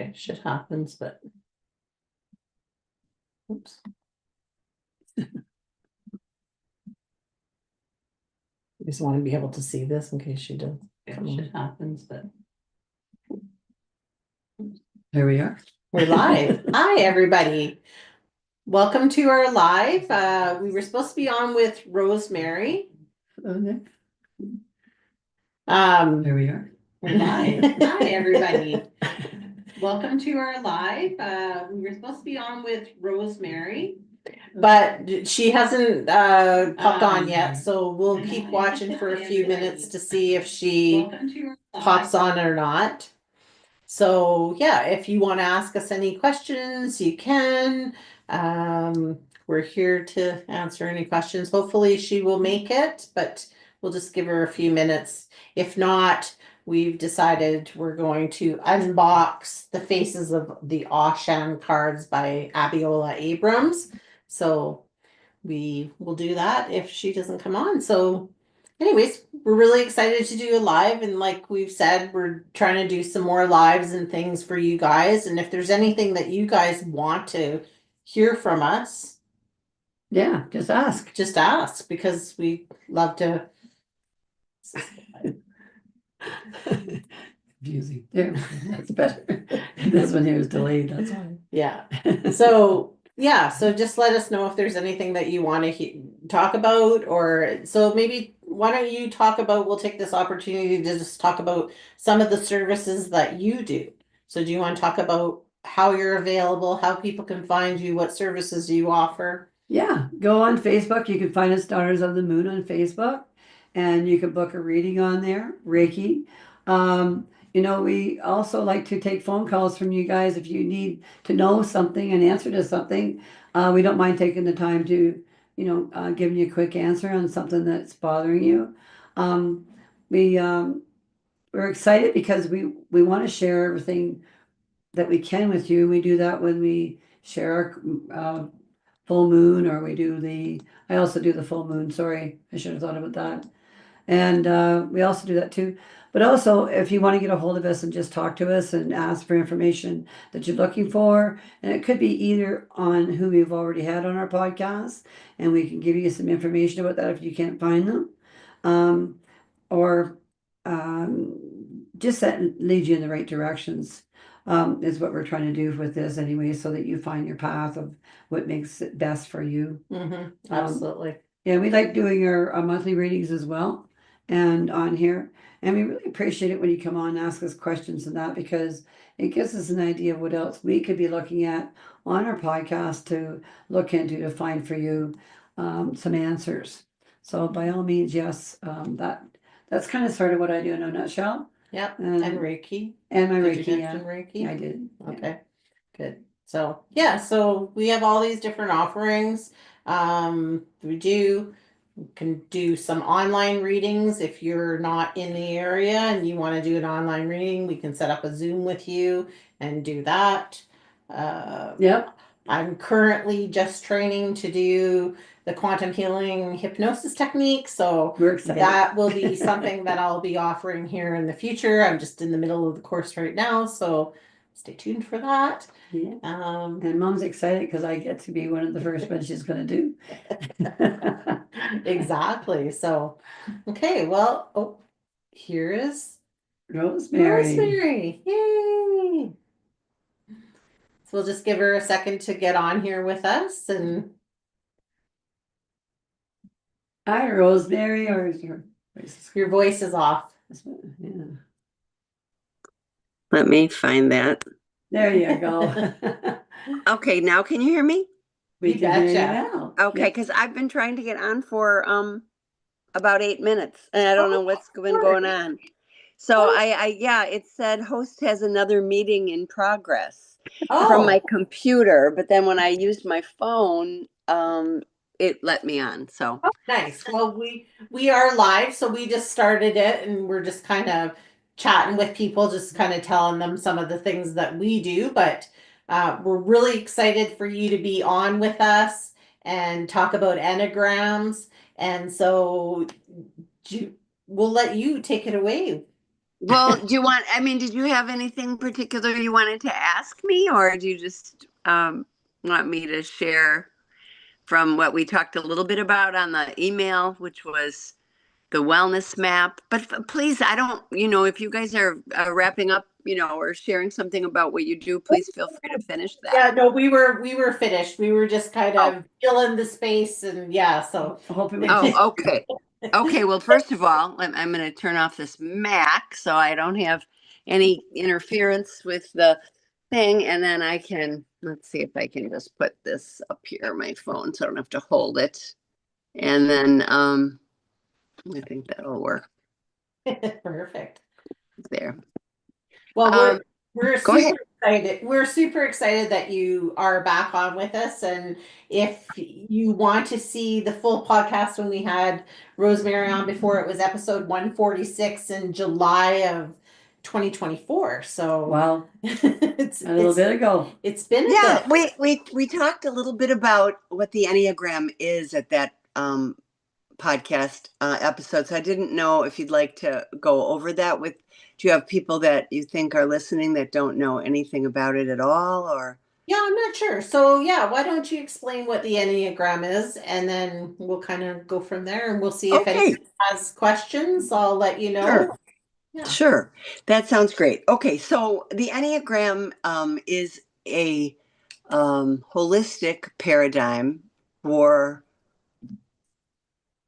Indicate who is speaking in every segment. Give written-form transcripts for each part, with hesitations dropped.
Speaker 1: Okay, shit happens, but. Oops. I just want to be able to see this in case she does. Shit happens, but.
Speaker 2: There we are.
Speaker 1: We're live. Hi, everybody. Welcome to our live. We were supposed to be on with Rosemary.
Speaker 2: Okay.
Speaker 1: There
Speaker 2: we are.
Speaker 1: We're live. Hi, everybody. Welcome to our live. We were supposed to be on with Rosemary, but she hasn't popped on yet, so we'll keep watching for a few minutes to see if she pops on or not. So yeah, if you want to ask us any questions, you can. We're here to answer any questions. Hopefully she will make it, but we'll just give her a few minutes. If not, we've decided we're going to unbox the Faces of the Oshan cards by Abiola Abrams. So we will do that if she doesn't come on. So anyways, we're really excited to do a live, and like we've said, we're trying to do some more lives and things for you guys. And if there's anything that you guys want to hear from us,
Speaker 2: yeah, just
Speaker 1: ask because we love to.
Speaker 2: Confusing. There, that's better. This one here is delayed, that's why.
Speaker 1: Yeah. So yeah, so just let us know if there's anything that you want to talk about, or so maybe why don't you talk about, we'll take this opportunity to just talk about some of the services that you do. So do you want to talk about how you're available, how people can find you, what services you offer?
Speaker 2: Yeah, go on Facebook. You can find us Daughters of the Moon on Facebook, and you can book a reading on there, Reiki. We also like to take phone calls from you guys if you need to know something, an answer to something. We don't mind taking the time to, giving you a quick answer on something that's bothering you. Um, we're excited because we want to share everything that we can with you. We do that when we share our full moon, or I also do the full moon. Sorry, I should have thought about that. And we also do that too. But also, if you want to get a hold of us and just talk to us and ask for information that you're looking for, and it could be either on who we've already had on our podcast, and we can give you some information about that if you can't find them, or just that leads you in the right directions. Is what we're trying to do with this anyway, so that you find your path of what makes it best for you.
Speaker 1: Absolutely.
Speaker 2: Yeah, we like doing our monthly readings as well, and on here. And we really appreciate it when you come on and ask us questions and that, because it gives us an idea of what else we could be looking at on our podcast to look into to find for you some answers. So by all means, yes, that's kind of sort of what I do in a nutshell.
Speaker 1: Yep. And Reiki.
Speaker 2: And my
Speaker 1: Did you
Speaker 2: Reiki,
Speaker 1: mention Reiki?
Speaker 2: I did.
Speaker 1: Okay, good. So yeah, so we have all these different offerings. We can do some online readings if you're not in the area and you want to do an online reading. We can set up a Zoom with you and do that.
Speaker 2: Yep.
Speaker 1: I'm currently just training to do the quantum healing hypnosis technique. So
Speaker 2: We're excited.
Speaker 1: that will be something that I'll be offering here in the future. I'm just in the middle of the course right now, so stay tuned for that.
Speaker 2: Yeah. And Mom's excited because I get to be one of the first ones she's going to do.
Speaker 1: Exactly. So, okay, well, here is
Speaker 2: Rosemary.
Speaker 1: Yay! So we'll just give her a second to get on here with us. And
Speaker 2: hi, Rosemary, or is
Speaker 1: your voice is off.
Speaker 2: Yeah.
Speaker 3: Let me find that.
Speaker 2: There you go.
Speaker 3: Okay, now can you hear me?
Speaker 2: We can hear you now.
Speaker 3: Okay, because I've been trying to get on for about 8 minutes, and I don't know what's been going on. So yeah, it said host has another meeting in progress from my computer, but then when I used my phone, it let me on. So
Speaker 1: nice. Well, we are live, so we just started it, and we're just kind of chatting with people, just kind of telling them some of the things that we do. But we're really excited for you to be on with us and talk about enneagrams. And so we'll let you take it away.
Speaker 3: Well, did you have anything particular you wanted to ask me, or do you just want me to share from what we talked a little bit about on the email, which was the wellness map? But please, I don't, if you guys are wrapping up, or sharing something about what you do, please feel free to finish that.
Speaker 1: Yeah, no, we were finished. We were just kind
Speaker 3: Oh,
Speaker 1: of filling the space and yeah, so.
Speaker 2: Hoping we
Speaker 3: oh, okay. Okay, well, first of all, I'm going to turn off this Mac so I don't have any interference with the thing. And then let's see if I can just put this up here, my phone, so I don't have to hold it. And then I think that'll work
Speaker 1: Perfect.
Speaker 3: there.
Speaker 1: Well, we're
Speaker 3: Go ahead.
Speaker 1: super excited. We're super excited that you are back on with us. And if you want to see the full podcast when we had Rosemary on before, it was episode 146 in July of 2024. So
Speaker 2: wow,
Speaker 1: it's
Speaker 2: a little bit ago.
Speaker 1: it's been a
Speaker 3: Yeah,
Speaker 1: bit.
Speaker 3: we talked a little bit about what the Enneagram is at that podcast episode. So I didn't know if you'd like to go over that with. Do you have people that you think are listening that don't know anything about it at all, or?
Speaker 1: Yeah, I'm not sure. So yeah, why don't you explain what the Enneagram is, and then we'll kind of go from there, and we'll see if anyone
Speaker 3: Okay,
Speaker 1: has questions. I'll let you know.
Speaker 3: sure.
Speaker 1: Yeah.
Speaker 3: Sure, that sounds great. Okay, so the Enneagram is a holistic paradigm for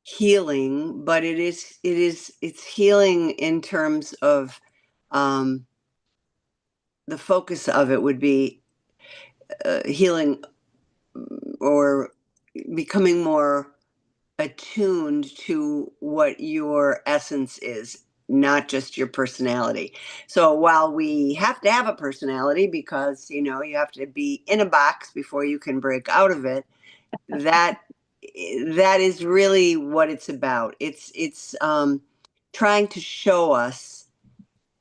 Speaker 3: healing, but it's healing in terms of um, the focus of it would be healing or becoming more attuned to what your essence is, not just your personality. So while we have to have a personality because you have to be in a box before you can break out of it, that is really what it's about. It's trying to show us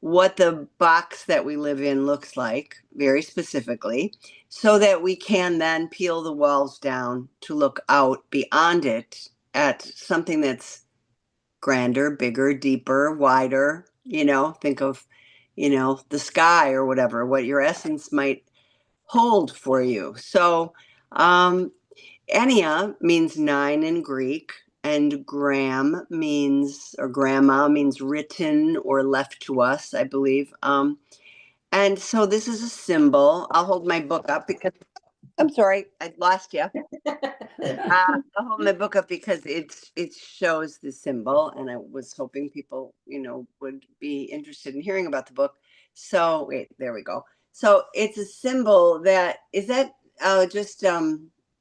Speaker 3: what the box that we live in looks like very specifically, so that we can then peel the walls down to look out beyond it at something that's grander, bigger, deeper, wider. Think of the sky or whatever, what your essence might hold for you. So Ennea means 9 in Greek, and gram means, or grandma means written or left to us, I believe. And so this is a symbol. I'll hold my book up because I'm sorry, I lost you. I'll hold my book up because it shows the symbol, and I was hoping people, would be interested in hearing about the book. So wait, there we go. So it's a symbol that just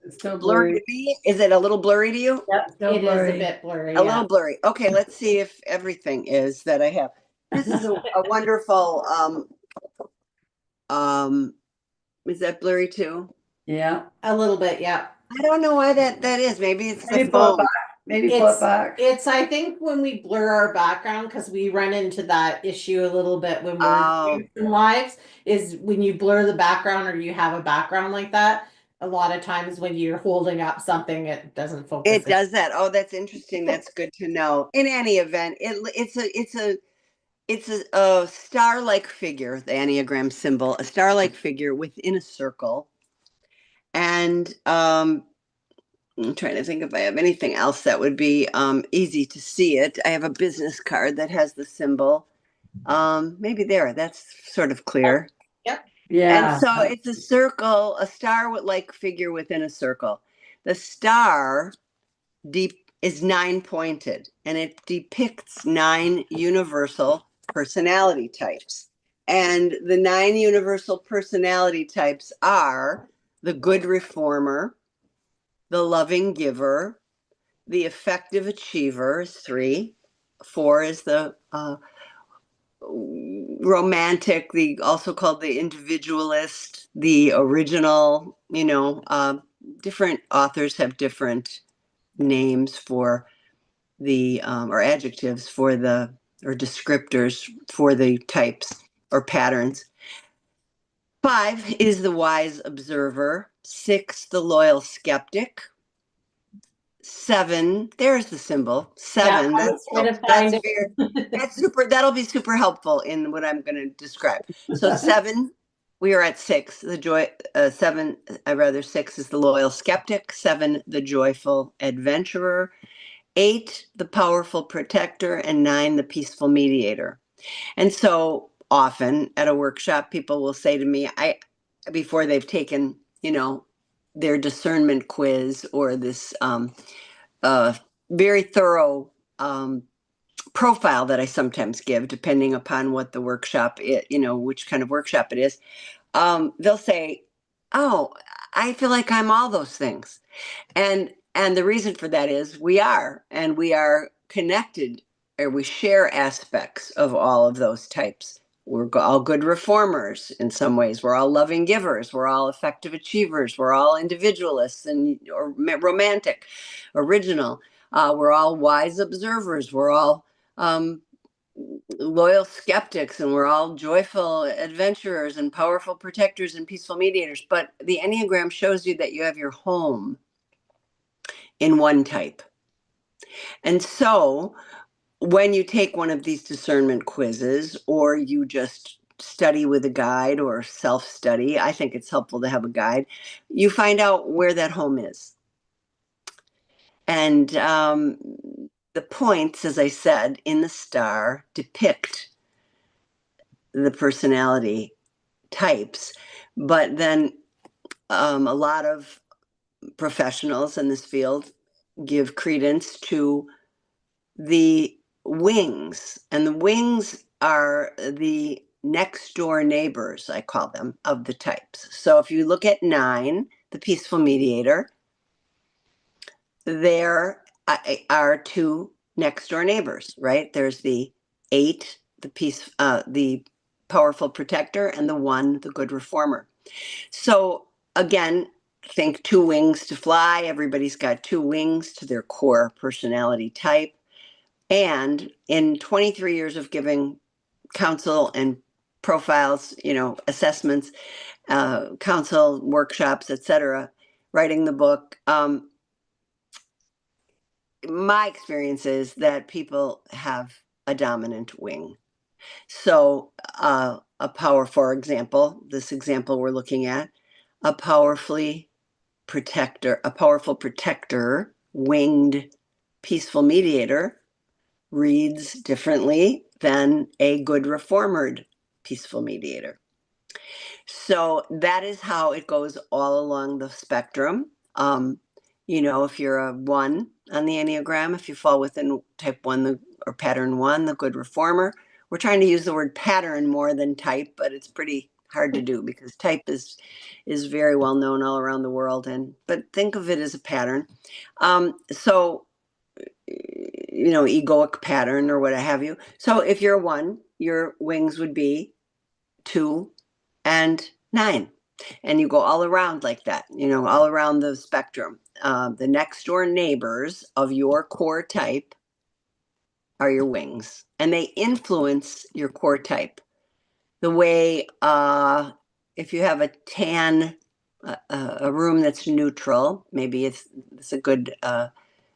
Speaker 2: It's still
Speaker 3: blurry
Speaker 2: blurry.
Speaker 3: to me? Is it a little blurry to you?
Speaker 1: Yep,
Speaker 2: Still
Speaker 1: it is a
Speaker 2: blurry.
Speaker 1: bit blurry.
Speaker 3: A
Speaker 1: Yeah.
Speaker 3: little blurry. Okay, let's see if everything is that I have. This is a wonderful is that blurry too?
Speaker 2: Yeah.
Speaker 1: A little bit, yeah.
Speaker 3: I don't know why that is. Maybe it's the
Speaker 2: Maybe pull it
Speaker 3: phone.
Speaker 2: back. Maybe pull it back.
Speaker 1: It's I think when we blur our background, because we run into that issue a little bit when we're doing some lives, is when you blur the background or you have a background like that, a lot of times when you're holding up something, it doesn't focus.
Speaker 3: It does that. Oh, that's interesting. That's good to know. In any event, it's a star-like figure, the Enneagram symbol, a star-like figure within a circle. And I'm trying to think if I have anything else that would be easy to see it. I have a business card that has the symbol. Maybe there, that's sort of clear.
Speaker 1: Yep.
Speaker 2: Yeah.
Speaker 3: And so it's a circle, a star-like figure within a circle. The star is 9-pointed, and it depicts 9 universal personality types. And the 9 universal personality types are the good reformer, the loving giver, the effective achiever is 3. 4 is the romantic, also called the individualist, the original. Different authors have different names for the or adjectives for the, or descriptors for the types or patterns. 5 is the wise observer. 6, the loyal skeptic. 7, there's the symbol. 7.
Speaker 1: Yeah, I was trying to find it.
Speaker 3: That's super. That'll be super helpful in what I'm going to describe. So 7, we are at 6. The joy 7, I rather 6 is the loyal skeptic. 7, the joyful adventurer. 8, the powerful protector, and 9, the peaceful mediator. And so often at a workshop, people will say to me, before they've taken, their discernment quiz or this very thorough profile that I sometimes give, depending upon what the workshop is, which kind of workshop it is, they'll say, "Oh, I feel like I'm all those things," and the reason for that is we are connected, or we share aspects of all of those types. We're all good reformers in some ways. We're all loving givers. We're all effective achievers. We're all individualists or romantic, original. We're all wise observers. We're all loyal skeptics, and we're all joyful adventurers and powerful protectors and peaceful mediators. But the Enneagram shows you that you have your home in one type. And so when you take one of these discernment quizzes, or you just study with a guide or self-study, I think it's helpful to have a guide, you find out where that home is. And the points, as I said, in the star depict the personality types, but then a lot of professionals in this field give credence to the wings, and the wings are the next door neighbors, I call them, of the types. So if you look at 9, the peaceful mediator, there are 2 next door neighbors, right? There's the 8, the powerful protector, and the 1, the good reformer. So again, think 2 wings to fly. Everybody's got 2 wings to their core personality type. And in 23 years of giving counsel and profiles, assessments, counsel workshops, etc., writing the book, my experience is that people have a dominant wing. So a power, for example, this example we're looking at, a powerful protector, winged, peaceful mediator reads differently than a good reformered peaceful mediator. So that is how it goes all along the spectrum. If you're a 1 on the Enneagram, if you fall within type 1 or pattern 1, the good reformer. We're trying to use the word pattern more than type, but it's pretty hard to do because type is very well known all around the world. But think of it as a pattern. Egoic pattern or what have you. So if you're a 1, your wings would be 2 and 9. And you go all around like that, all around the spectrum. The next door neighbors of your core type are your wings, and they influence your core type. The way, if you have a tan, a room that's neutral, maybe it's a good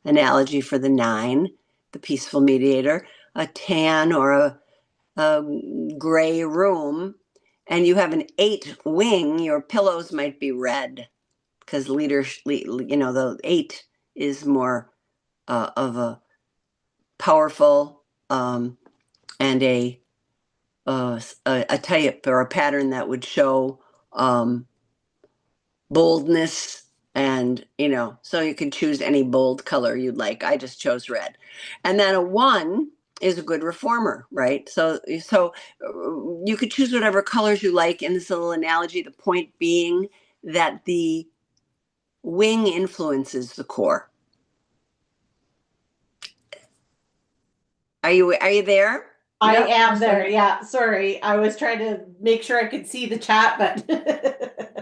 Speaker 3: analogy for the 9, the peaceful mediator, a tan or a gray room, and you have an 8 wing, your pillows might be red because the 8 is more of a powerful and a type or a pattern that would show boldness. And, so you can choose any bold color you'd like. I just chose red. And then a 1 is a good reformer, right? So you could choose whatever colors you like in this little analogy. The point being that the wing influences the core. Are you there?
Speaker 1: I am there. Yeah. Sorry. I was trying to make sure I could see the chat, but.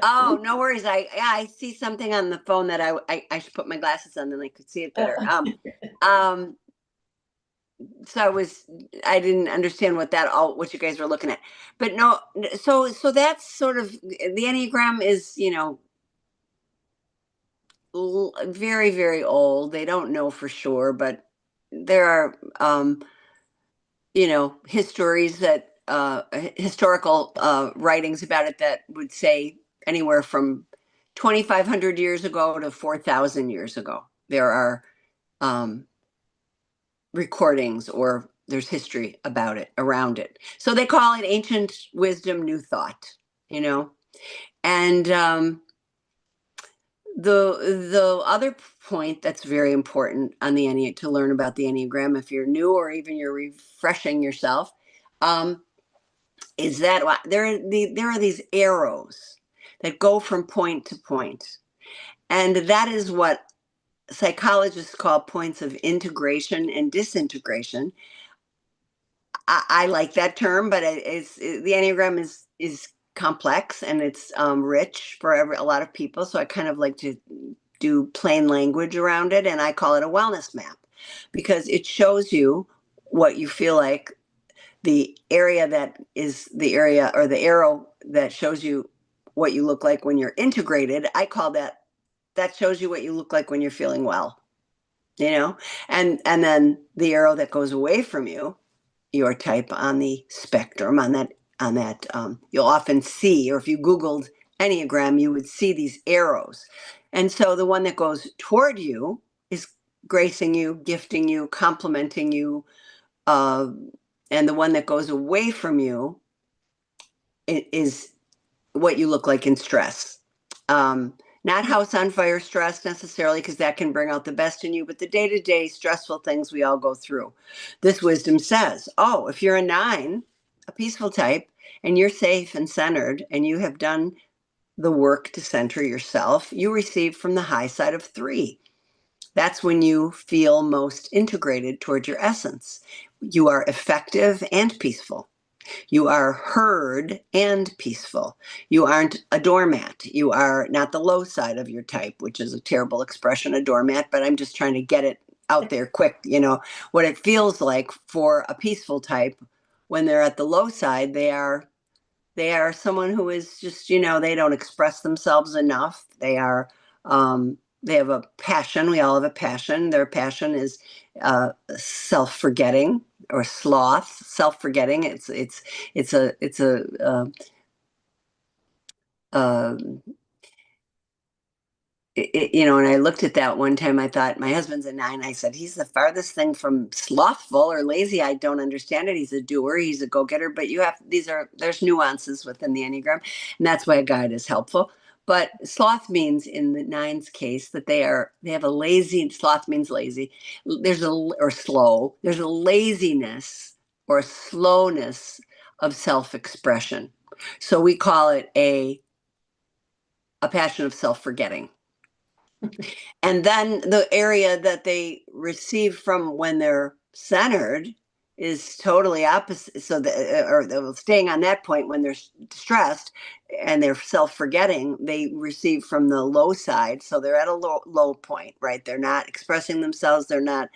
Speaker 3: Oh, no worries. I see something on the phone that I should put my glasses on, then I could see it better. So I didn't understand what you guys were looking at, but no. So that's sort of, the Enneagram is, very, very old. They don't know for sure, but there are, histories that historical writings about it that would say anywhere from 2,500 years ago to 4,000 years ago. There are recordings, or there's history about it, around it. So they call it ancient wisdom, new thought, and the other point that's very important on the Enneagram, to learn about the Enneagram, if you're new or even you're refreshing yourself, is that there are these arrows that go from point to point, and that is what psychologists call points of integration and disintegration. I like that term, but the Enneagram is complex, and it's rich for a lot of people. So I kind of like to do plain language around it, and I call it a wellness map, because it shows you what you feel like. The area that is the area, or the arrow that shows you what you look like when you're integrated, I call that shows you what you look like when you're feeling well, and then the arrow that goes away from you, your type on the spectrum, on that you'll often see, or if you Googled Enneagram, you would see these arrows. And so the one that goes toward you is gracing you, gifting you, complimenting you, and the one that goes away from you is what you look like in stress. Not house on fire stress necessarily, because that can bring out the best in you, but the day-to-day stressful things we all go through. This wisdom says, if you're a 9, a peaceful type, and you're safe and centered, and you have done the work to center yourself, you receive from the high side of 3. That's when you feel most integrated towards your essence. You are effective and peaceful. You are heard and peaceful. You aren't a doormat. You are not the low side of your type, which is a terrible expression, a doormat, but I'm just trying to get it out there quick. What it feels like for a peaceful type when they're at the low side. They are someone who is just, they don't express themselves enough. They have a passion. We all have a passion. Their passion is self-forgetting, or sloth. Self-forgetting. It's a and I looked at that one time. I thought, my husband's a 9. I said, he's the farthest thing from slothful or lazy. I don't understand it. He's a doer. He's a go-getter. But there's nuances within the Enneagram, and that's why a guide is helpful. But sloth means, in the 9's case, that they have a lazy. Sloth means lazy. Or slow. There's a laziness or a slowness of self-expression. So we call it a passion of self-forgetting. And then the area that they receive from when they're centered is totally opposite. So they're staying on that point when they're stressed and they're self-forgetting, they receive from the low side. So they're at a low point, right? They're not expressing themselves. Unless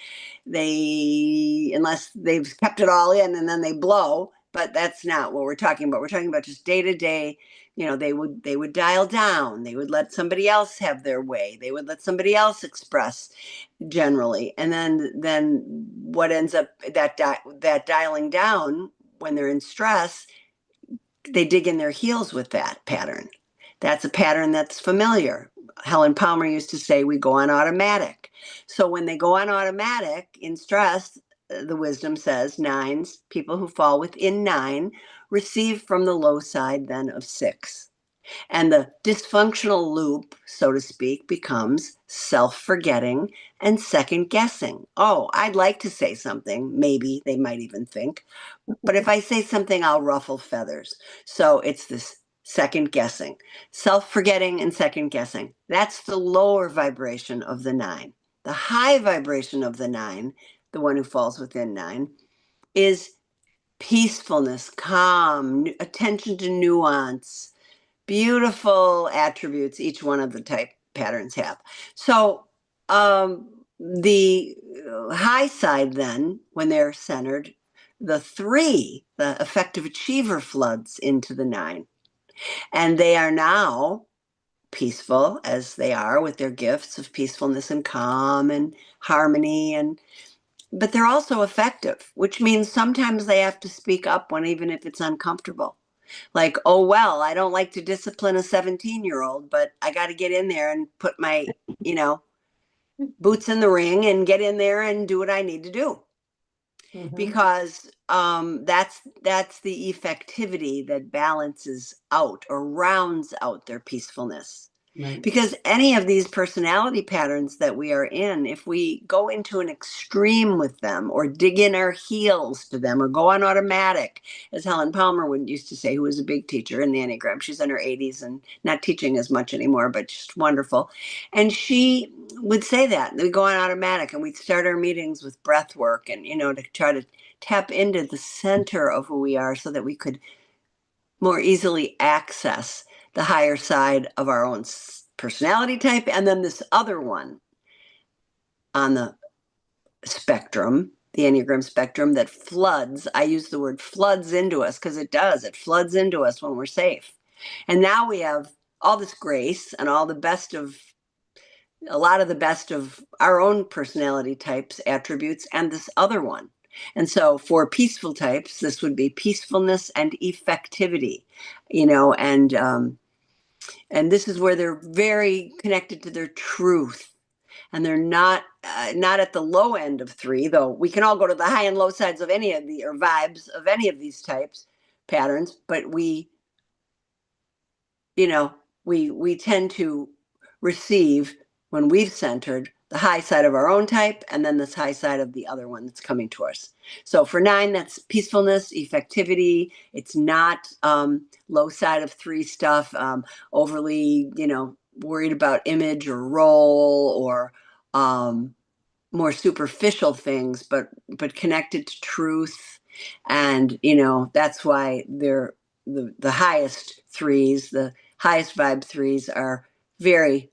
Speaker 3: they've kept it all in and then they blow. But that's not what we're talking about. We're talking about just day to day. They would dial down. They would let somebody else have their way. They would let somebody else express generally. And then what ends up that dialing down, when they're in stress, they dig in their heels with that pattern. That's a pattern that's familiar. Helen Palmer used to say, we go on automatic. So when they go on automatic in stress, the wisdom says 9s, people who fall within 9, receive from the low side then of 6. And the dysfunctional loop, so to speak, becomes self-forgetting and second guessing. I'd like to say something. Maybe they might even think. But if I say something, I'll ruffle feathers. So it's this second guessing, self-forgetting and second guessing. That's the lower vibration of the 9. The high vibration of the 9, the one who falls within 9, is peacefulness, calm, attention to nuance, beautiful attributes each one of the type patterns have. So the high side then, when they're centered, the 3, the effective achiever, floods into the 9. And they are now peaceful as they are with their gifts of peacefulness and calm and harmony, but they're also effective, which means sometimes they have to speak up when, even if it's uncomfortable. Like, oh, well, I don't like to discipline a 17-year-old, but I got to get in there and put my, boots in the ring and get in there and do what I need to do. Because that's the effectivity that balances out or rounds out their peacefulness.
Speaker 2: Right.
Speaker 3: Because any of these personality patterns that we are in, if we go into an extreme with them or dig in our heels to them or go on automatic, as Helen Palmer used to say, who was a big teacher in the Enneagram, she's in her 80s and not teaching as much anymore, but just wonderful. And she would say that we go on automatic and we'd start our meetings with breath work and, to try to tap into the center of who we are so that we could more easily access the higher side of our own personality type, and then this other one on the spectrum, the Enneagram spectrum, that floods. I use the word floods into us because it does. It floods into us when we're safe. And now we have all this grace and a lot of the best of our own personality types, attributes, and this other one. And so for peaceful types, this would be peacefulness and effectivity, and this is where they're very connected to their truth. And they're not at the low end of 3, though we can all go to the high and low sides of any of or vibes of any of these types, patterns. But we tend to receive, when we've centered, the high side of our own type and then this high side of the other one that's coming to us. So for 9, that's peacefulness, effectivity. It's not low side of 3 stuff, overly, worried about image or role or more superficial things, but connected to truth. And, that's why they're the highest 3s, the highest vibe 3s are very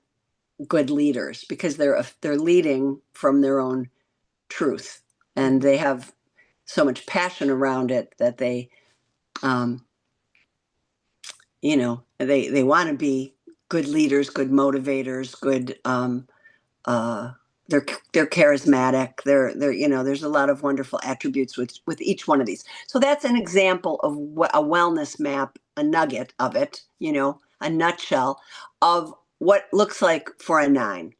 Speaker 3: good leaders because they're leading from their own truth, and they have so much passion around it that they they want to be good leaders, good motivators, good they're charismatic, they're there's a lot of wonderful attributes with each one of these. So that's an example of what a wellness map, a nugget of it, a nutshell of what looks like for a 9.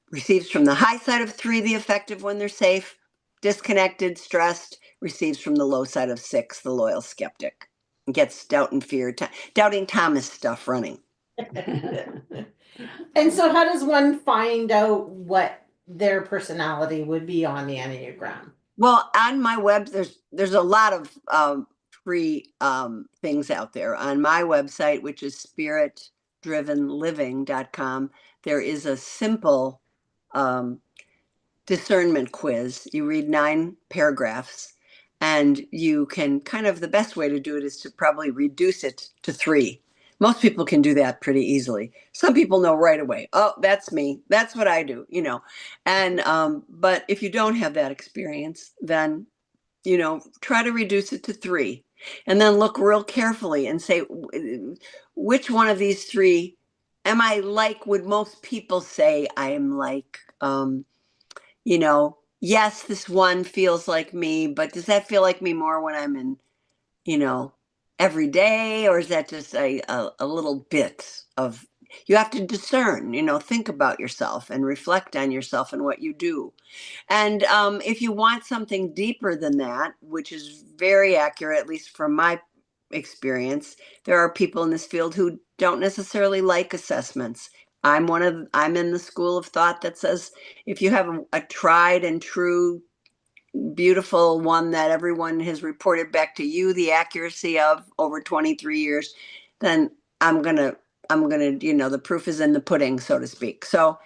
Speaker 3: Receives from the high side of 3, the effective when they're safe, disconnected, stressed. Receives from the low side of 6, the loyal skeptic. Gets doubt and fear, doubting Thomas stuff running.
Speaker 1: And so how does one find out what their personality would be on the Enneagram?
Speaker 3: Well, on my web, there's a lot of free things out there. On my website, which is spiritdrivenliving.com, there is a simple discernment quiz. You read 9 paragraphs, and you can the best way to do it is to probably reduce it to 3. Most people can do that pretty easily. Some people know right away, oh, that's me. That's what I do, And, but if you don't have that experience, then, try to reduce it to 3 and then look real carefully and say, which one of these 3 am I like? Would most people say I am like, yes, this one feels like me, but does that feel like me more when I'm in, every day, or is that just a little bit of, you have to discern, think about yourself and reflect on yourself and what you do. And if you want something deeper than that, which is very accurate, at least from my experience, there are people in this field who don't necessarily like assessments. I'm in the school of thought that says if you have a tried and true, beautiful one that everyone has reported back to you the accuracy of over 23 years, then I'm gonna, the proof is in the pudding, so to speak. So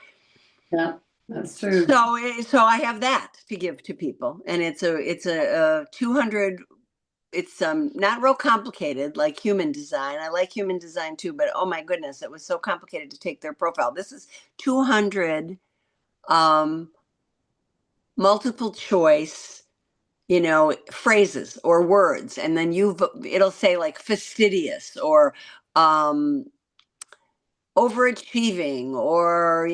Speaker 2: yeah, that's true.
Speaker 3: So I have that to give to people, and it's a 200. It's not real complicated like human design. I like human design too, but oh my goodness, it was so complicated to take their profile. This is 200 multiple choice, phrases or words, and then it'll say like fastidious or overachieving, or,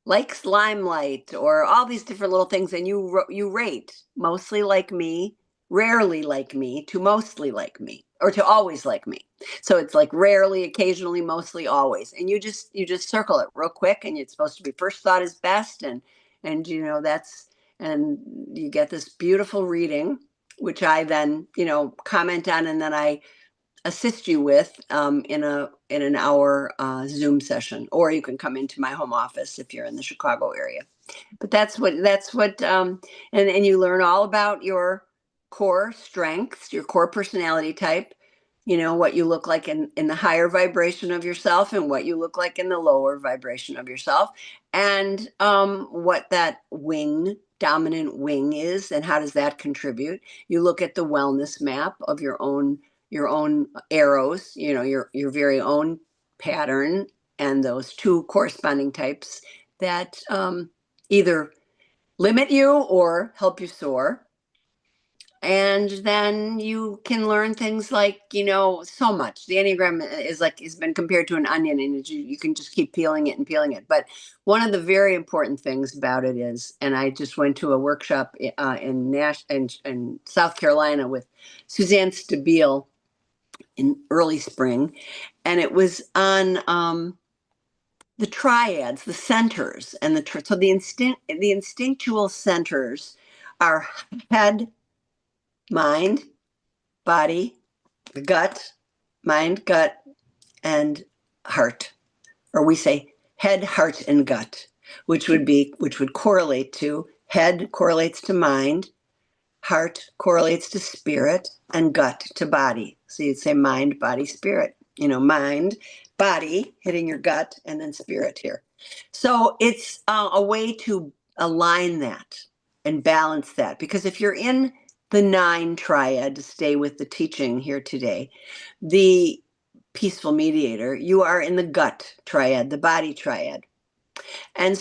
Speaker 3: likes limelight, or all these different little things, and you rate mostly like me, rarely like me, to mostly like me, or to always like me. So it's like rarely, occasionally, mostly, always, and you just circle it real quick, and it's supposed to be first thought is best, and that's, and you get this beautiful reading, which I then comment on, and then I assist you with in an hour Zoom session, or you can come into my home office if you're in the Chicago area. But that's what and you learn all about your core strengths, your core personality type, what you look like in the higher vibration of yourself, and what you look like in the lower vibration of yourself, and what that dominant wing is, and how does that contribute. You look at the wellness map of your own arrows, your very own pattern, and those two corresponding types that either limit you or help you soar. And then you can learn things like, so much. The Enneagram has been compared to an onion, and you can just keep peeling it and peeling it. But one of the very important things about it is, and I just went to a workshop in South Carolina with Suzanne Stabile in early spring, and it was on the triads, the centers, and the instinctual centers are head, mind, body, gut, mind, gut, and heart. Or we say head, heart, and gut, which would correlate to head correlates to mind, heart correlates to spirit, and gut to body. So you'd say mind, body, spirit. Mind, body, hitting your gut, and then spirit here. So it's a way to align that and balance that. Because if you're in the 9 triad, to stay with the teaching here today, the peaceful mediator, you are in the gut triad, the body triad. And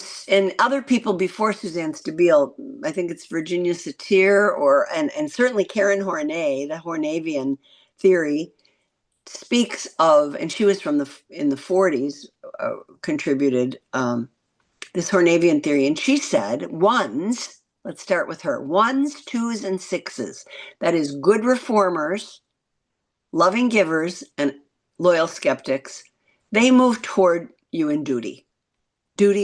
Speaker 3: other people before Suzanne Stabile, I think it's Virginia Satir, and certainly Karen Horney, the Hornevian theory speaks of, and she was in the 40s, contributed this Hornevian theory, and she said ones. Let's start with her. 1s, 2s, and 6s. That is good reformers, loving givers, and loyal skeptics. They move toward you in duty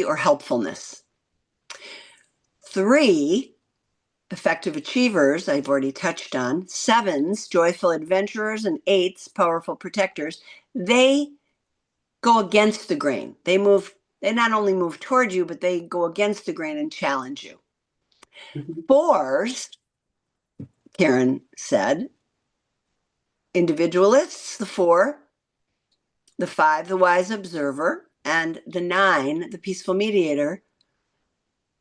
Speaker 3: or helpfulness. 3, effective achievers, I've already touched on. 7s, joyful adventurers, and 8s, powerful protectors. They go against the grain. They not only move toward you, but they go against the grain and challenge you. 4s, Karen said, individualists, the 4, the 5, the wise observer, and the 9, the peaceful mediator,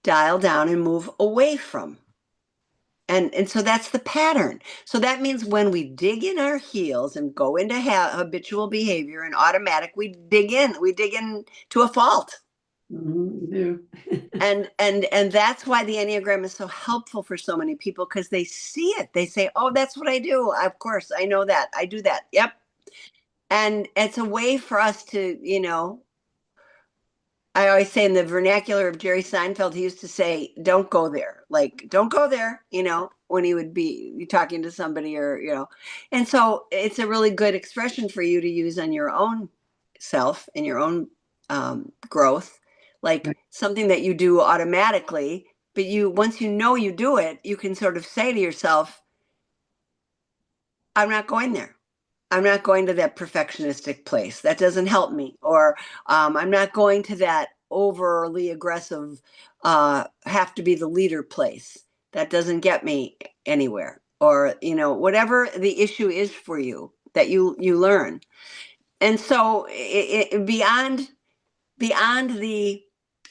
Speaker 3: dial down and move away from. And so that's the pattern. So that means when we dig in our heels and go into habitual behavior and automatic, we dig in to a fault.
Speaker 2: We do.
Speaker 3: and that's why the Enneagram is so helpful for so many people, because they see it. They say, oh, that's what I do. Of course, I know that. I do that. Yep. And it's a way for us to, I always say in the vernacular of Jerry Seinfeld, he used to say, don't go there. Like, don't go there, when he would be talking to somebody, or, and so it's a really good expression for you to use on your own self and your own growth, like something that you do automatically, but once you do it, you can sort of say to yourself, I'm not going there. I'm not going to that perfectionistic place. That doesn't help me. Or I'm not going to that overly aggressive, have to be the leader place. That doesn't get me anywhere. Or, whatever the issue is for you that you learn. And so beyond the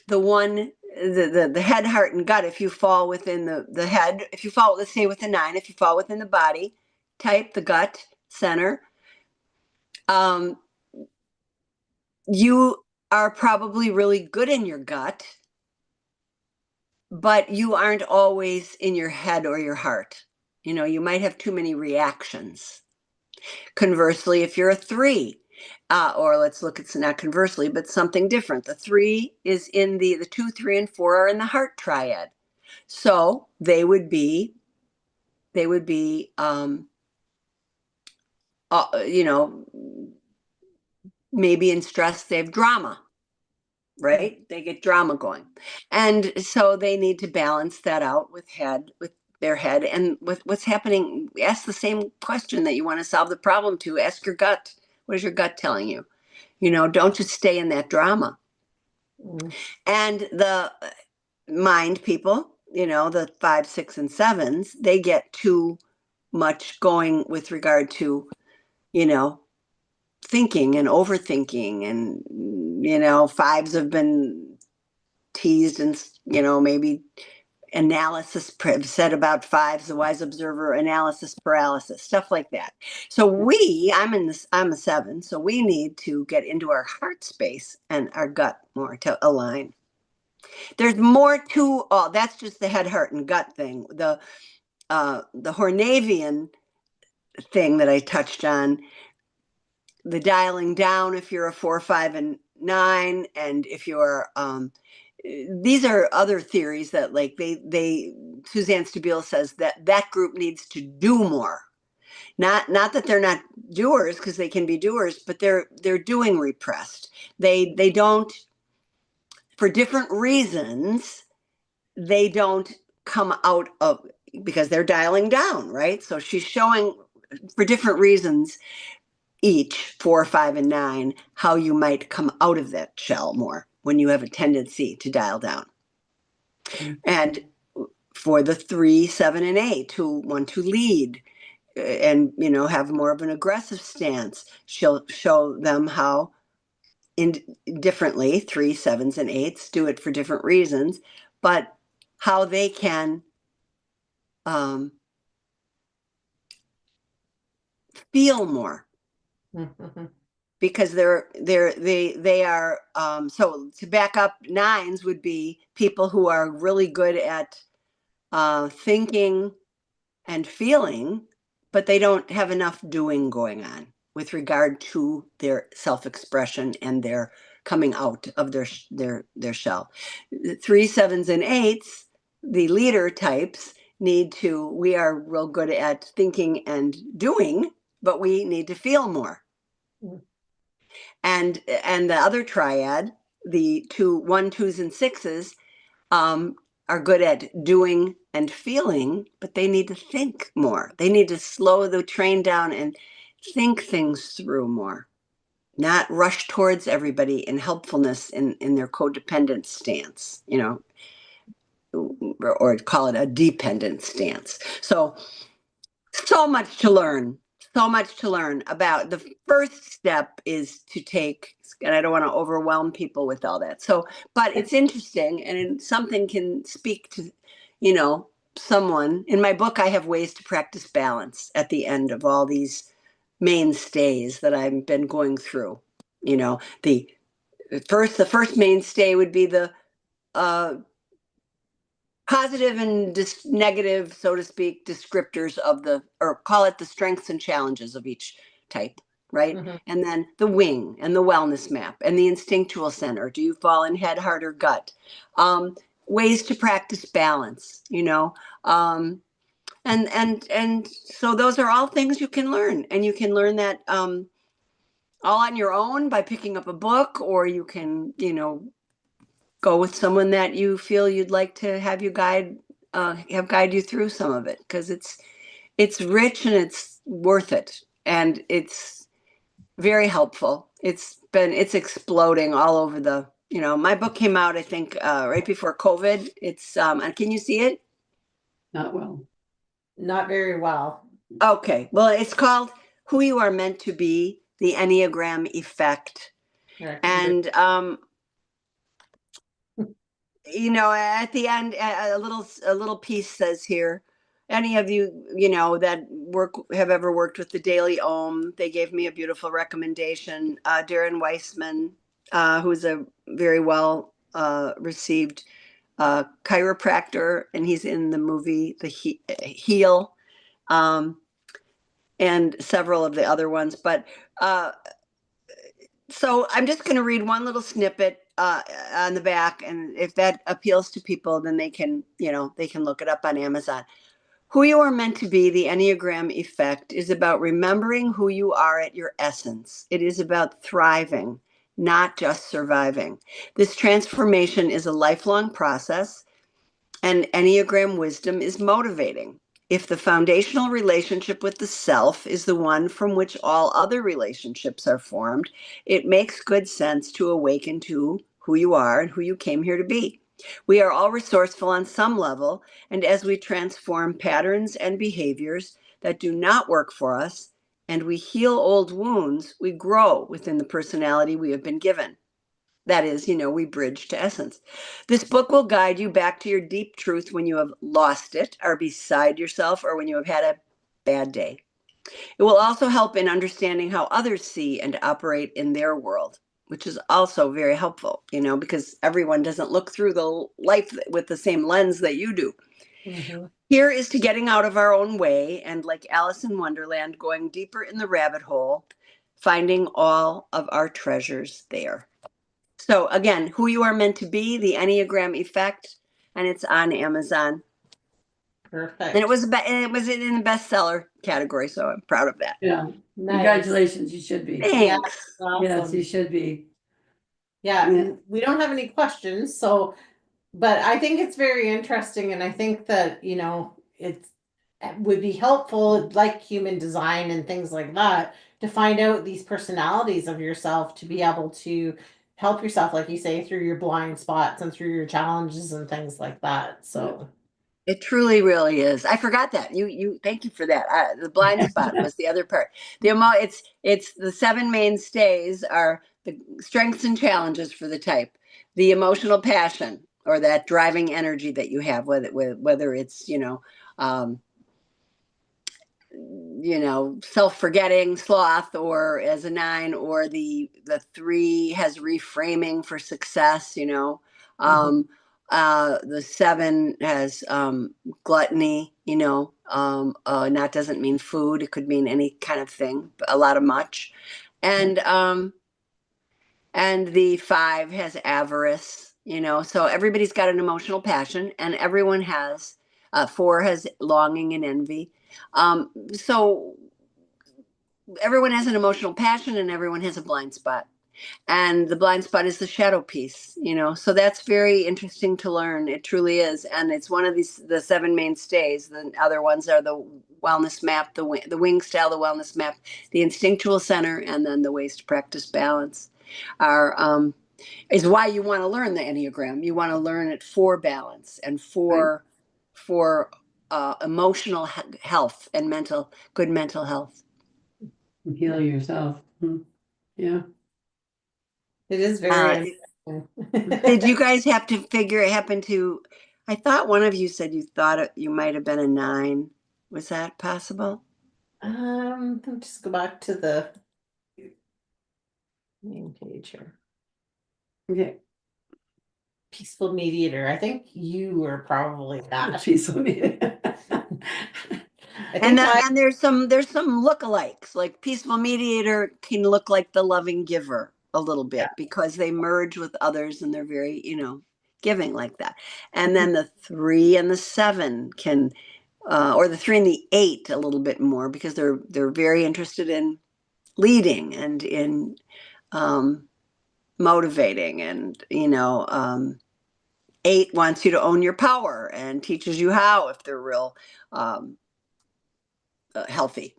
Speaker 3: one, the head, heart, and gut, if you fall within the head, if you fall, let's say with the 9, if you fall within the body type, the gut center, you are probably really good in your gut, but you aren't always in your head or your heart. You might have too many reactions. Conversely, if you're a 3, Or let's look at not conversely, but something different. The 3 is in the 2, 3, and 4 are in the heart triad. So they would be, you know, maybe in stress, they have drama, right? They get drama going. And so they need to balance that out with their head and with what's happening. Ask the same question that you want to solve the problem to. Ask your gut. What is your gut telling you? Don't just stay in that drama. And the mind people, the 5, 6, and 7s, they get too much going with regard to, thinking and overthinking. And, 5s have been teased and, maybe analysis said about 5s, the wise observer, analysis paralysis, stuff like that. So I'm a 7, so we need to get into our heart space and our gut more to align. There's more to all. That's just the head, heart, and gut thing. The Hornevian thing that I touched on, the dialing down if you're a 4, 5, and 9, and if you're these are other theories that Suzanne Stabile says that group needs to do more. Not that they're not doers, because they can be doers, but they're doing repressed. They don't, for different reasons, they don't come out of, because they're dialing down, right? So she's showing for different reasons, each 4, 5, and 9, how you might come out of that shell more when you have a tendency to dial down. And for the 3, 7, and 8 who want to lead and have more of an aggressive stance, she'll show them how differently 3, 7s, and 8s do it for different reasons, but how they can feel more. Because they are so to back up, 9s would be people who are really good at thinking and feeling, but they don't have enough doing going on with regard to their self-expression and their coming out of their shell. 3, 7s, and 8s, the leader types, we are real good at thinking and doing, but we need to feel more. And the other triad, the 1, 2s, and 6s, are good at doing and feeling, but they need to think more. They need to slow the train down and think things through more, not rush towards everybody in helpfulness in their codependent stance, or call it a dependent stance. So much to learn. So much to learn about. The first step is to take, and I don't want to overwhelm people with all that. But it's interesting, and something can speak to, someone. In my book, I have ways to practice balance at the end of all these mainstays that I've been going through. The first mainstay would be the positive and negative, so to speak, descriptors of or call it the strengths and challenges of each type, right? And then the wing and the wellness map and the instinctual center. Do you fall in head, heart, or gut? Ways to practice balance, and so those are all things you can learn, and you can learn that all on your own by picking up a book, or you can, go with someone that you feel you'd like to have you guide you through some of it, because it's rich and it's worth it, and it's very helpful. It's exploding all over my book came out, I think, right before COVID. It's can you see it?
Speaker 2: Not well.
Speaker 1: Not very well.
Speaker 3: Okay. Well, it's called Who You Are Meant to Be, the Enneagram Effect. And at the end, a little piece says here, any of you, that have ever worked with the Daily Om, they gave me a beautiful recommendation. Darren Weissman, who's a very well received chiropractor, and he's in the movie The Heal, and several of the other ones. But So I'm just going to read one little snippet on the back, and if that appeals to people, then they can, they can look it up on Amazon. Who you are meant to be, the Enneagram effect, is about remembering who you are at your essence. It is about thriving, not just surviving. This transformation is a lifelong process, and Enneagram wisdom is motivating. If the foundational relationship with the self is the one from which all other relationships are formed, it makes good sense to awaken to who you are and who you came here to be. We are all resourceful on some level, and as we transform patterns and behaviors that do not work for us, and we heal old wounds, we grow within the personality we have been given. That is, we bridge to essence. This book will guide you back to your deep truth when you have lost it, are beside yourself, or when you have had a bad day. It will also help in understanding how others see and operate in their world, which is also very helpful, because everyone doesn't look through the life with the same lens that you do.
Speaker 1: Mm-hmm.
Speaker 3: Here is to getting out of our own way and, like Alice in Wonderland, going deeper in the rabbit hole, finding all of our treasures there. So again, who you are meant to be, the Enneagram effect, and it's on Amazon.
Speaker 1: Perfect.
Speaker 3: And it was in the bestseller category, so I'm proud of that.
Speaker 2: Yeah.
Speaker 1: Nice.
Speaker 2: Congratulations. You should be.
Speaker 3: Thanks.
Speaker 1: Awesome.
Speaker 2: Yes, you should be.
Speaker 1: Yeah, we don't have any questions, but I think it's very interesting, and I think that, it would be helpful, like human design and things like that, to find out these personalities of yourself, to be able to help yourself, like you say, through your blind spots and through your challenges and things like that. So
Speaker 3: it truly, really is. I forgot that. You. Thank you for that. The blind spot was the other part. It's the 7 mainstays are the strengths and challenges for the type, the emotional passion, or that driving energy that you have, whether it's self-forgetting sloth, or as a 9, or the 3 has reframing for success. The 7 has gluttony. That doesn't mean food. It could mean any kind of thing, a lot of much. And the 5 has avarice. So everybody's got an emotional passion, and everyone has 4 has longing and envy. So everyone has an emotional passion, and everyone has a blind spot. And the blind spot is the shadow piece, so that's very interesting to learn. It truly is. And it's one of the 7 mainstays. The other ones are the wellness map, the wing style, the wellness map, the instinctual center, and then the ways to practice balance is why you want to learn the Enneagram. You want to learn it for balance and for emotional health and good mental health.
Speaker 2: Heal yourself. Yeah.
Speaker 1: it is very interesting.
Speaker 3: Did you guys have to I thought one of you said you thought you might have been a 9. Was that possible?
Speaker 1: Let me just go back to the main page here.
Speaker 2: Okay.
Speaker 1: Peaceful mediator. I think you were probably that.
Speaker 2: Peaceful mediator.
Speaker 3: And there's some lookalikes. Like peaceful mediator can look like the loving giver a little bit, because they merge with others and they're very, giving like that. And then the 3 and the 7 can, or the 3 and the 8 a little bit more, because they're very interested in leading and in motivating, and 8 wants you to own your power and teaches you how, if they're real healthy.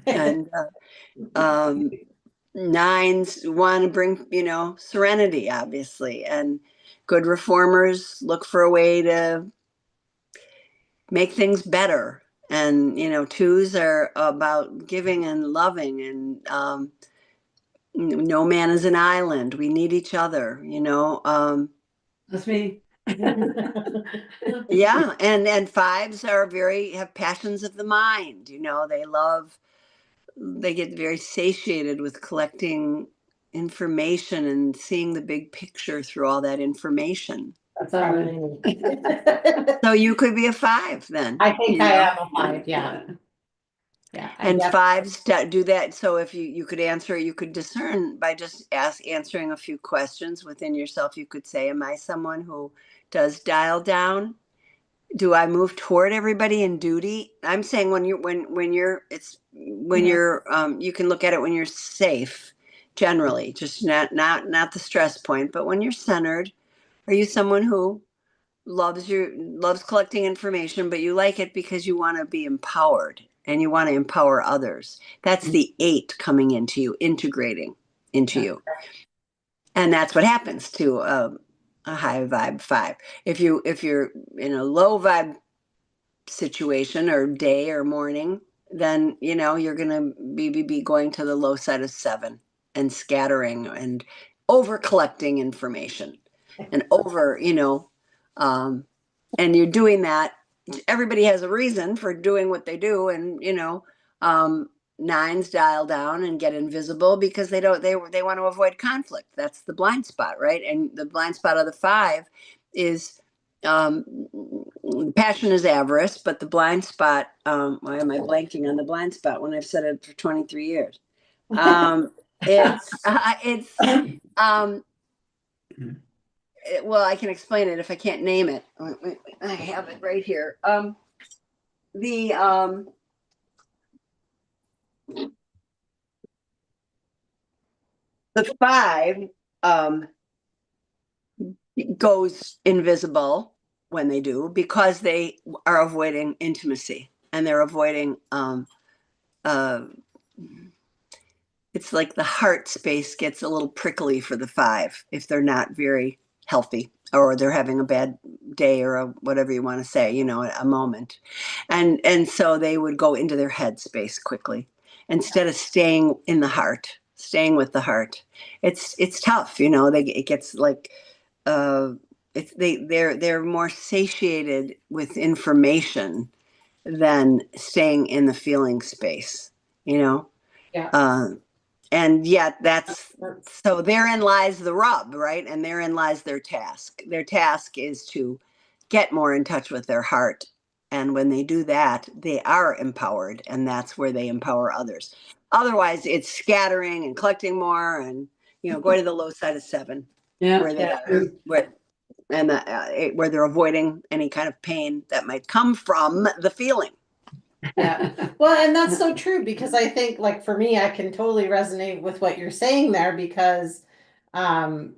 Speaker 3: And 9s want to bring serenity, obviously, and good reformers look for a way to make things better. And 2s are about giving and loving, and no man is an island. We need each other.
Speaker 2: That's me.
Speaker 3: Yeah, and 5s have passions of the mind. They get very satiated with collecting information and seeing the big picture through all that information.
Speaker 2: That's all right.
Speaker 3: So you could be a 5 then.
Speaker 1: I think I am a 5, yeah.
Speaker 2: Yeah.
Speaker 3: And fives do that. So if you could answer, you could discern by just answering a few questions within yourself. You could say, am I someone who does dial down? Do I move toward everybody in duty? I'm saying when you're you can look at it when you're safe, generally, just not the stress point, but when you're centered. Are you someone who loves collecting information, but you like it because you want to be empowered and you want to empower others? That's the 8 coming into you, integrating into you. And that's what happens to a high vibe 5. If you're in a low vibe situation or day or morning, then you're going to be going to the low side of 7 and scattering and over collecting information and over, and you're doing that. Everybody has a reason for doing what they do, and 9s dial down and get invisible because they want to avoid conflict. That's the blind spot, right? And the blind spot of the 5 is passion is avarice, but the blind spot, why am I blanking on the blind spot when I've said it for 23 years? Well, I can explain it if I can't name it. I have it right here. The 5 goes invisible when they do because they are avoiding intimacy and they're avoiding it's like the heart space gets a little prickly for the 5 if they're not very healthy or they're having a bad day or whatever you want to say, a moment. And so they would go into their head space quickly instead of staying in the heart, staying with the heart. It's tough, it gets like, they're more satiated with information than staying in the feeling space, Yeah. And yet so therein lies the rub, right? And therein lies their task. Their task is to get more in touch with their heart. And when they do that, they are empowered, and that's where they empower others. Otherwise, it's scattering and collecting more and, going to the low side of 7, where they're avoiding any kind of pain that might come from the feeling.
Speaker 1: Yeah. Well, and that's so true because I think like for me, I can totally resonate with what you're saying there because, I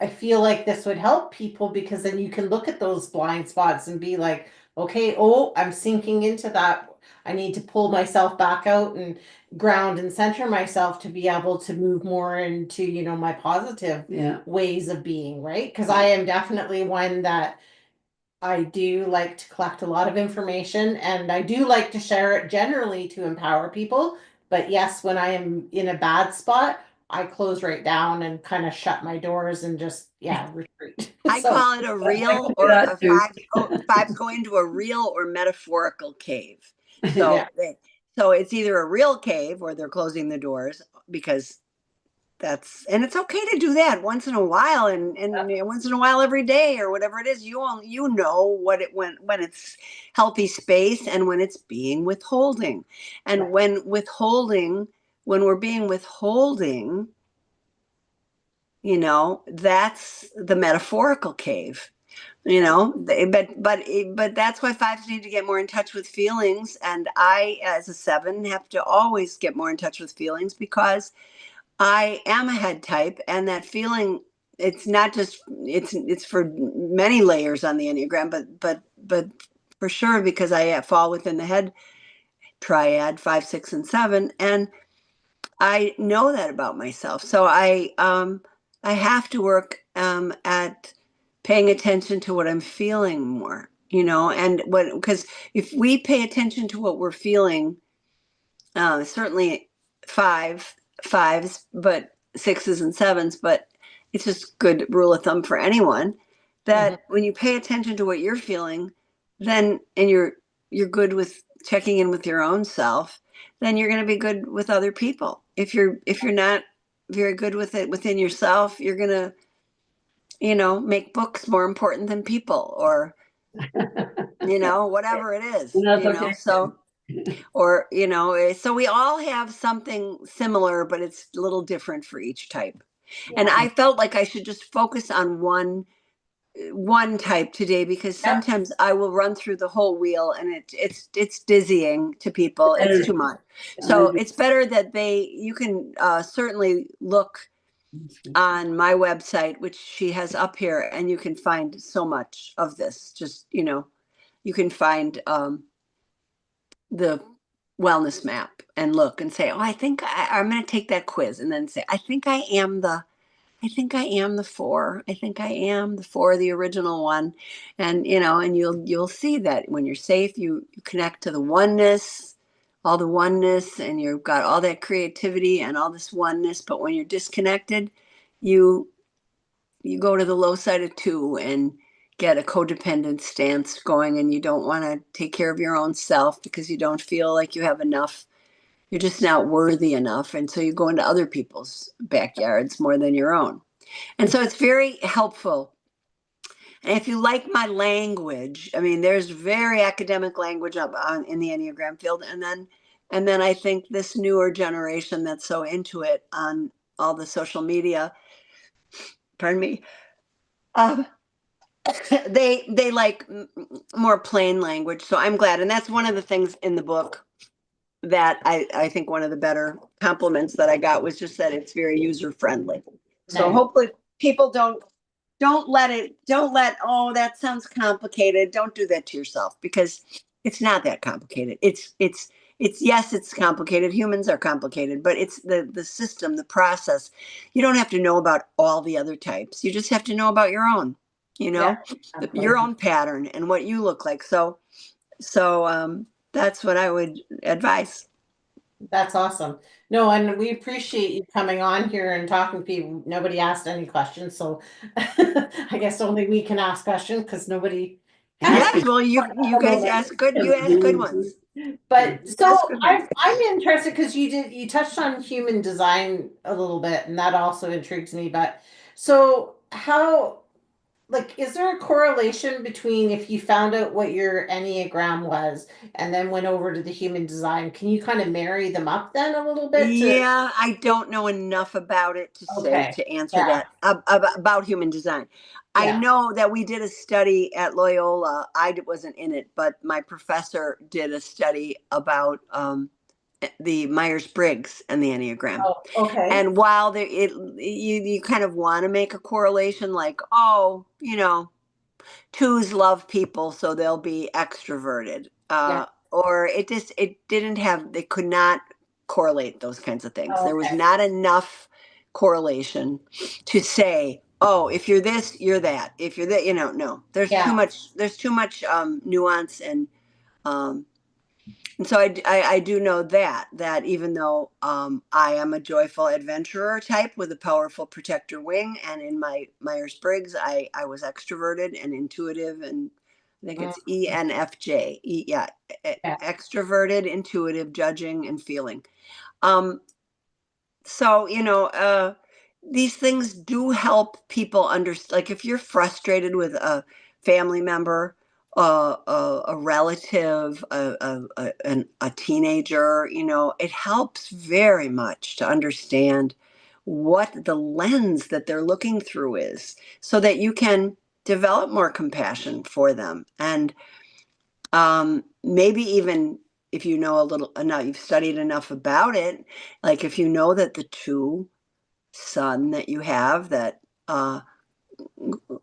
Speaker 1: feel like this would help people because then you can look at those blind spots and be like, okay, oh, I'm sinking into that. I need to pull myself back out and ground and center myself to be able to move more into, my positive ways of being, right? Because I am definitely one that I do like to collect a lot of information and I do like to share it generally to empower people. But yes, when I am in a bad spot, I close right down and kind of shut my doors and just, retreat.
Speaker 3: I call it a real or a 5 go into a real or metaphorical cave. So, so it's either a real cave where they're closing the doors because and it's okay to do that once in a while and once in a while every day or whatever it is. You know what it when it's healthy space and when it's being withholding. And when we're being withholding, that's the metaphorical cave. But that's why 5s need to get more in touch with feelings. And I, as a 7, have to always get more in touch with feelings because I am a head type, and that feeling, it's not just, it's for many layers on the Enneagram, but for sure, because I fall within the head triad, 5, 6, and 7. And I know that about myself. So I have to work at paying attention to what I'm feeling more, and because if we pay attention to what we're feeling, certainly 5s, but 6s and 7s, but it's just good rule of thumb for anyone that when you pay attention to what you're feeling, then, and you're good with checking in with your own self, then you're going to be good with other people. If you're not very good with it within yourself, you're going to, make books more important than people or, whatever it is,
Speaker 2: Okay.
Speaker 3: so or, you know, so we all have something similar, but it's a little different for each type. And I felt like I should just focus on one type today, because
Speaker 1: Yep.
Speaker 3: sometimes I will run through the whole wheel and it's dizzying to people. It's too much. So it's better that you can certainly look on my website, which she has up here, and you can find so much of this. Just, you know, you can find the wellness map and look and say, oh, I'm going to take that quiz, and then say, I think I am the 4. I think I am the 4, the original one. And, you know, and you'll see that when you're safe, you connect to the oneness, all the oneness, and you've got all that creativity and all this oneness. But when you're disconnected, you go to the low side of 2 and get a codependent stance going, and you don't want to take care of your own self because you don't feel like you have enough. You're just not worthy enough. And so you go into other people's backyards more than your own. And so it's very helpful. And if you like my language, I mean, there's very academic language in the Enneagram field. And then I think this newer generation that's so into it on all the social media, pardon me, they like more plain language. So I'm glad. And that's one of the things in the book that I think one of the better compliments that I got was just that it's very user friendly. So hopefully people don't let, oh, that sounds complicated. Don't do that to yourself, because it's not that complicated. It's yes, it's complicated. Humans are complicated, but it's the system, the process. You don't have to know about all the other types. You just have to know about your own, you know, your own pattern and what you look like. So that's what I would advise.
Speaker 1: That's awesome. No, and we appreciate you coming on here and talking to people. Nobody asked any questions, so I guess only we can ask questions because nobody.
Speaker 3: Yes, well, you guys ask good ones.
Speaker 1: But so I'm interested because you touched on human design a little bit, and that also intrigues me. But so how, like, is there a correlation between if you found out what your Enneagram was and then went over to the human design? Can you kind of marry them up then a little bit?
Speaker 3: Yeah, I don't know enough about it to answer that about human design. I know that we did a study at Loyola. I wasn't in it, but my professor did a study about the Myers-Briggs and the Enneagram.
Speaker 1: Oh, okay.
Speaker 3: And while you kind of want to make a correlation, like, oh, you know, 2s love people, so they'll be extroverted. Or they could not correlate those kinds of things. There was not enough correlation to say, oh, if you're this, you're that. If you're that, you know, no, there's too much nuance and so I do know that even though I am a joyful adventurer type with a powerful protector wing, and in my Myers-Briggs, I was extroverted and intuitive, and I think it's ENFJ. Extroverted, intuitive, judging, and feeling. So, you know, these things do help people understand. Like if you're frustrated with a family member, a relative, a teenager, you know, it helps very much to understand what the lens that they're looking through is, so that you can develop more compassion for them. And maybe even if you know a little enough, you've studied enough about it, like if you know that the 2 sun that you have that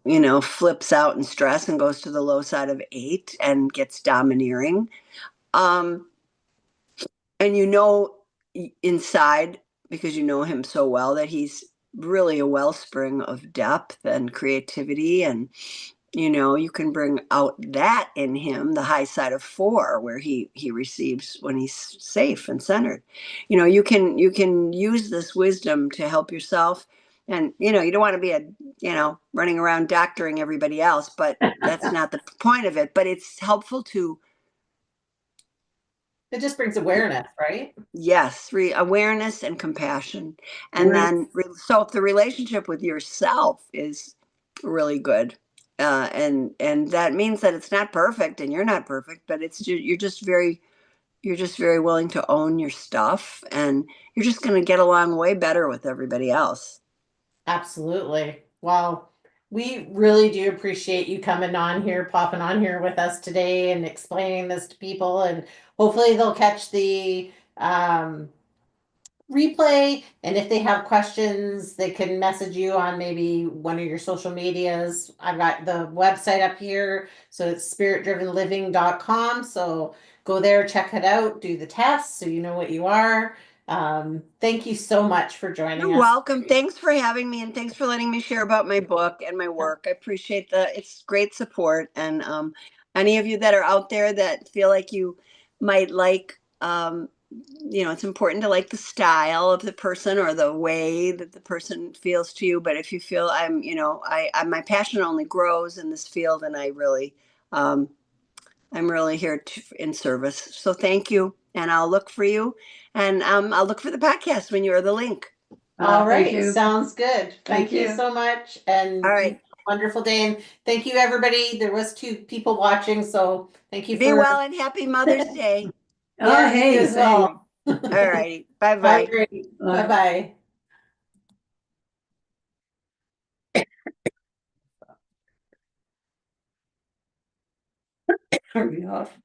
Speaker 3: you know, flips out in stress and goes to the low side of 8 and gets domineering. And you know inside, because you know him so well, that he's really a wellspring of depth and creativity. And, you know, you can bring out that in him, the high side of 4, where he receives when he's safe and centered. You know, you can use this wisdom to help yourself. And, you know, you don't want to be running around doctoring everybody else, but that's not the point of it. But it's helpful to.
Speaker 1: It just brings awareness, right?
Speaker 3: Yes, awareness and compassion. And then, so if the relationship with yourself is really good, and that means that it's not perfect and you're not perfect, but you're just very you're just very willing to own your stuff, and you're just going to get along way better with everybody else.
Speaker 1: Absolutely. Well, we really do appreciate you coming on here, popping on here with us today and explaining this to people. And hopefully they'll catch the replay. And if they have questions, they can message you on maybe one of your social medias. I've got the website up here. So it's spiritdrivenliving.com. So go there, check it out, do the test so you know what you are. Thank you so much for joining
Speaker 3: You're
Speaker 1: us.
Speaker 3: welcome. Thanks for having me, and thanks for letting me share about my book and my work. I appreciate it's great support. And any of you that are out there that feel like you might like, it's important to like the style of the person or the way that the person feels to you. But if you feel my passion only grows in this field, and I'm really here in service. So thank you, and I'll look for you, and I'll look for the podcast when you're the link.
Speaker 1: All right.
Speaker 2: Thank you.
Speaker 1: Sounds good. Thank you
Speaker 2: you.
Speaker 1: so much. And
Speaker 3: All right.
Speaker 1: wonderful day. And thank you, everybody. There was 2 people watching, so thank you
Speaker 3: Be
Speaker 1: for
Speaker 3: well and happy Mother's Day.
Speaker 2: Oh,
Speaker 1: you
Speaker 2: hey,
Speaker 1: as well.
Speaker 3: All righty. Bye
Speaker 1: All
Speaker 3: bye.
Speaker 1: right.
Speaker 2: Bye.
Speaker 1: Bye-bye.
Speaker 2: Turn me off.